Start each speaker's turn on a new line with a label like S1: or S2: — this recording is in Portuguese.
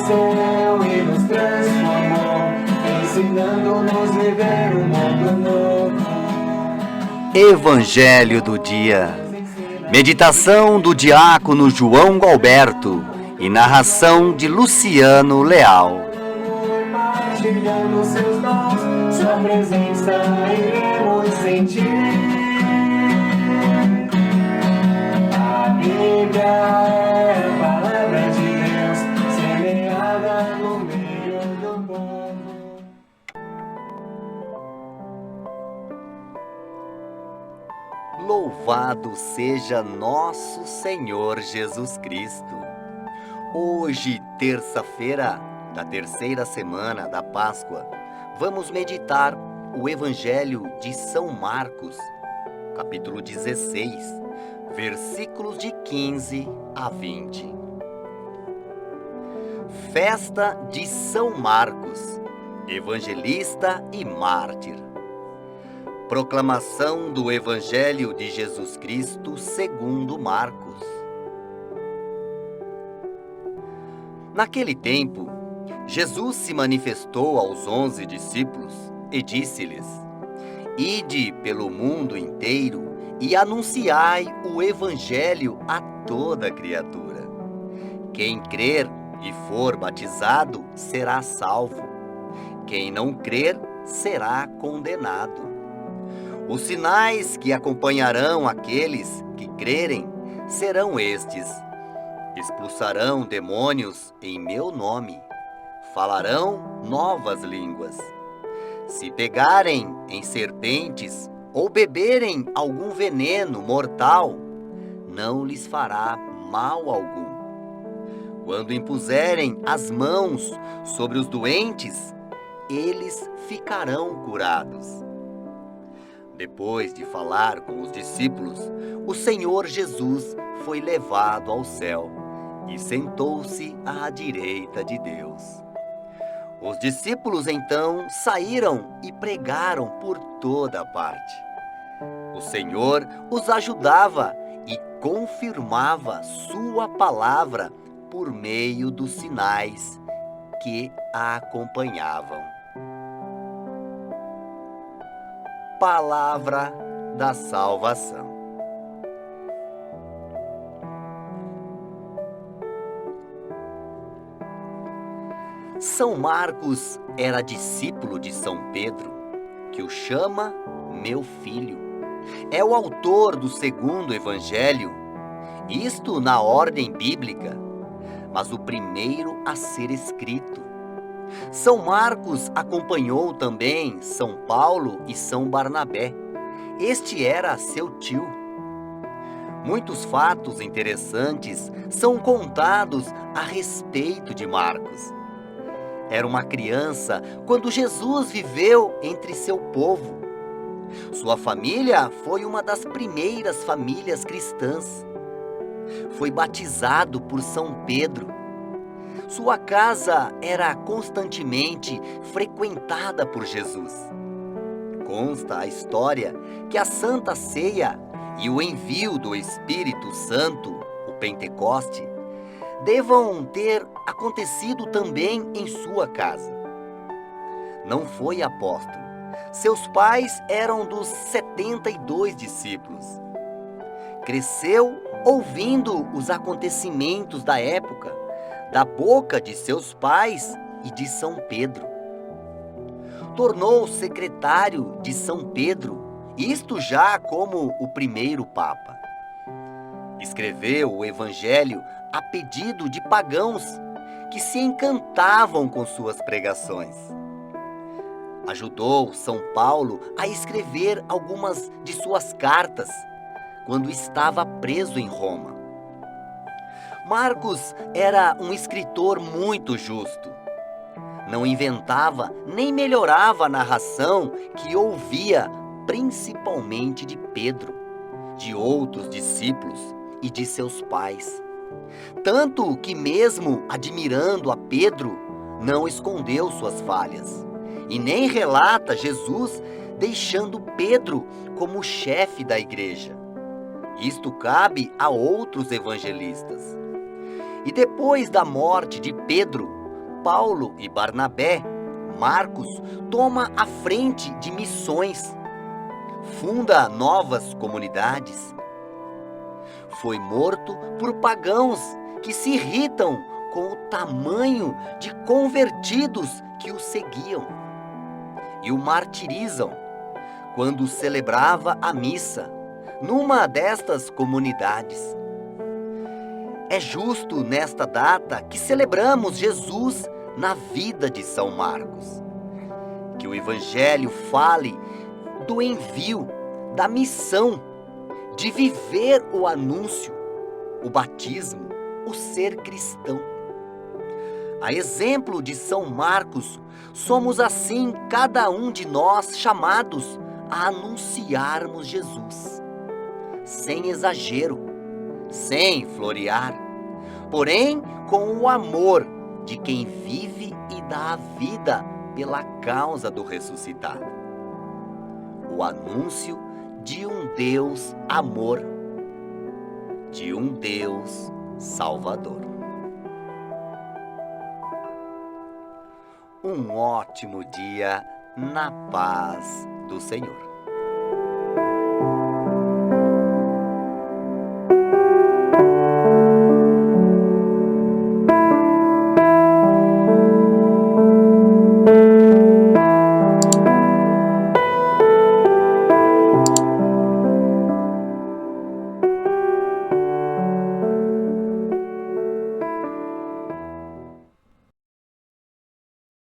S1: céu e nos transformou, ensinando-nos a viver um mundo novo.
S2: Evangelho do dia. Meditação do diácono João Galberto e narração de Luciano Leal.
S1: Partilhando seus dons, sua presença iremos sentir. A Bíblia é a palavra de Deus, semeada no meio do povo.
S2: Louvado seja nosso Senhor Jesus Cristo. Hoje, terça-feira da terceira semana da Páscoa, vamos meditar o Evangelho de São Marcos, capítulo 16, versículos de 15 a 20. Festa de São Marcos, evangelista e mártir. Proclamação do Evangelho de Jesus Cristo segundo Marcos. Naquele tempo, Jesus se manifestou aos 11 discípulos e disse-lhes: Ide pelo mundo inteiro e anunciai o Evangelho a toda criatura. Quem crer e for batizado será salvo. Quem não crer será condenado. Os sinais que acompanharão aqueles que crerem serão estes: expulsarão demônios em meu nome, falarão novas línguas. Se pegarem em serpentes ou beberem algum veneno mortal, não lhes fará mal algum. Quando impuserem as mãos sobre os doentes, eles ficarão curados. Depois de falar com os discípulos, o Senhor Jesus foi levado ao céu e sentou-se à direita de Deus. Os discípulos então saíram e pregaram por toda parte. O Senhor os ajudava e confirmava sua palavra por meio dos sinais que a acompanhavam. Palavra da salvação. São Marcos era discípulo de São Pedro, que o chama meu filho. É o autor do segundo evangelho, isto na ordem bíblica, mas o primeiro a ser escrito. São Marcos acompanhou também São Paulo e São Barnabé. Este era seu tio. Muitos fatos interessantes são contados a respeito de Marcos. Era uma criança quando Jesus viveu entre seu povo. Sua família foi uma das primeiras famílias cristãs. Foi batizado por São Pedro. Sua casa era constantemente frequentada por Jesus. Consta a história que a Santa Ceia e o envio do Espírito Santo, o Pentecoste, devam ter acontecido também em sua casa. Não foi apóstolo. Seus pais eram dos 72 discípulos. Cresceu ouvindo os acontecimentos da época, da boca de seus pais e de São Pedro. Tornou secretário de São Pedro, isto já como o primeiro Papa. Escreveu o Evangelho a pedido de pagãos que se encantavam com suas pregações. Ajudou São Paulo a escrever algumas de suas cartas quando estava preso em Roma. Marcos era um escritor muito justo. Não inventava nem melhorava a narração que ouvia principalmente de Pedro, de outros discípulos e de seus pais. Tanto que mesmo admirando a Pedro, não escondeu suas falhas. E nem relata Jesus deixando Pedro como chefe da igreja. Isto cabe a outros evangelistas. E depois da morte de Pedro, Paulo e Barnabé, Marcos toma a frente de missões, funda novas comunidades. Foi morto por pagãos que se irritam com o tamanho de convertidos que o seguiam e o martirizam quando celebrava a missa numa destas comunidades. É justo nesta data que celebramos Jesus na vida de São Marcos, que o Evangelho fale do envio, da missão, de viver o anúncio, o batismo, o ser cristão. A exemplo de São Marcos, somos assim cada um de nós chamados a anunciarmos Jesus, sem exagero, sem florear, porém com o amor de quem vive e dá a vida pela causa do ressuscitado. O anúncio de um Deus amor, de um Deus Salvador. Um ótimo dia na paz do Senhor.